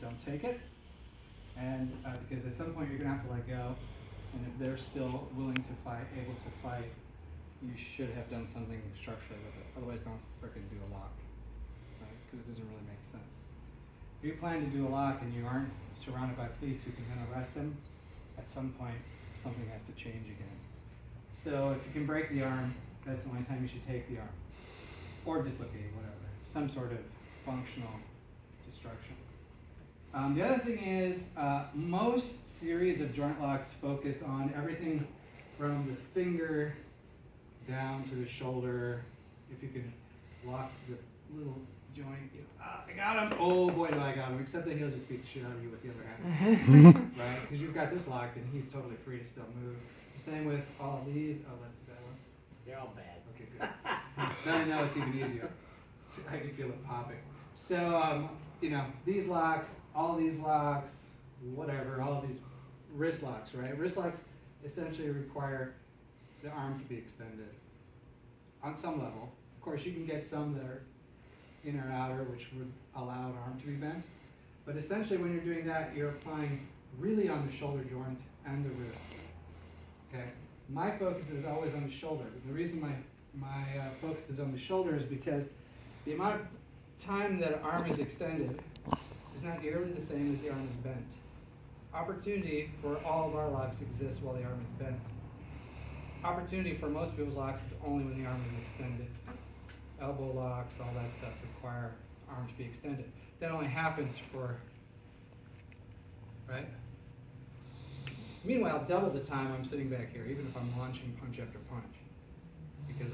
don't take it. And because at some point you're going to have to let go, and if they're still willing to fight, able to fight, you should have done something structurally with it. Otherwise, don't frickin' do a lock, right? Because it doesn't really make sense. If you plan to do a lock and you aren't surrounded by police who can then arrest him, at some point something has to change again. So if you can break the arm, that's the only time you should take the arm, or dislocate, whatever, some sort of functional destruction. The other thing is, most series of joint locks focus on everything from the finger down to the shoulder. If you can lock the little joint, I got him. Oh boy, do I got him! Except that he'll just beat the shit out of you with the other hand, right? Because you've got this locked, and he's totally free to still move. Same with all of these. Oh, that's the bad one. They're all bad. Okay, good. Now I know it's even easier. So I can feel it popping. So, these locks, all these locks, whatever, all of these wrist locks, right? Wrist locks essentially require the arm to be extended on some level. Of course, you can get some that are inner or outer, which would allow an arm to be bent. But essentially, when you're doing that, you're applying really on the shoulder joint and the wrist. Okay? My focus is always on the shoulder. The reason my focus is on the shoulder is because the amount of time that an arm is extended is not nearly the same as the arm is bent. Opportunity for all of our locks exists while the arm is bent. Opportunity for most people's locks is only when the arm is extended. Elbow locks, all that stuff require arm to be extended. That only happens for, right? Meanwhile, double the time I'm sitting back here, even if I'm launching punch after punch. Because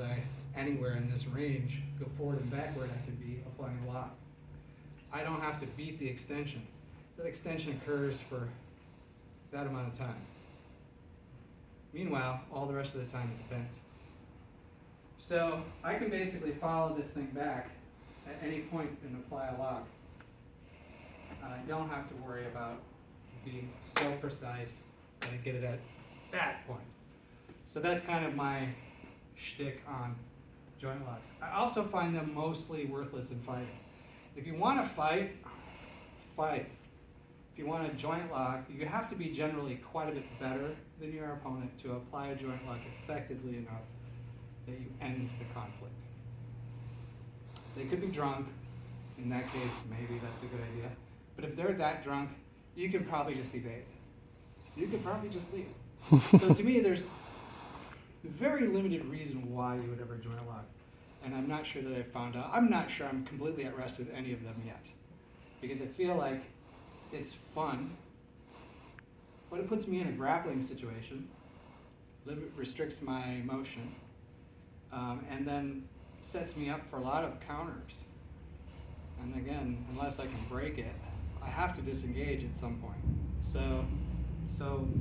anywhere in this range, go forward and backward, I could be applying a lock. I don't have to beat the extension. That extension occurs for that amount of time. Meanwhile, all the rest of the time it's bent. So I can basically follow this thing back at any point and apply a lock. And I don't have to worry about being so precise that I get it at that point. So that's kind of my shtick on joint locks. I also find them mostly worthless in fighting. If you want to fight, fight. If you want a joint lock, you have to be generally quite a bit better than your opponent to apply a joint lock effectively enough that you end the conflict. They could be drunk. In that case, maybe that's a good idea. But if they're that drunk, you can probably just evade. You could probably just leave. So to me, there's very limited reason why you would ever join a lock. And I'm not sure that I've found out. I'm not sure I'm completely at rest with any of them yet. Because I feel like it's fun, but it puts me in a grappling situation, restricts my motion, and then sets me up for a lot of counters. And again, unless I can break it, I have to disengage at some point. So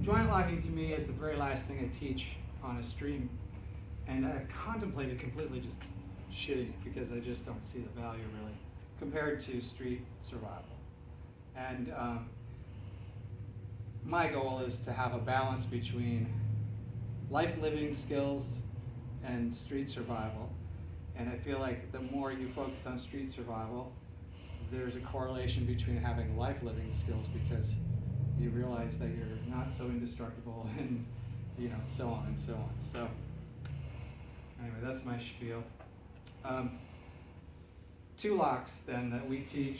joint locking to me is the very last thing I teach on a stream. And I've contemplated completely just shitting it because I just don't see the value really compared to street survival. And my goal is to have a balance between life living skills and street survival. And I feel like the more you focus on street survival, there's a correlation between having life living skills because you realize that you're not so indestructible and so on and so on. So anyway, that's my spiel. 2 locks then that we teach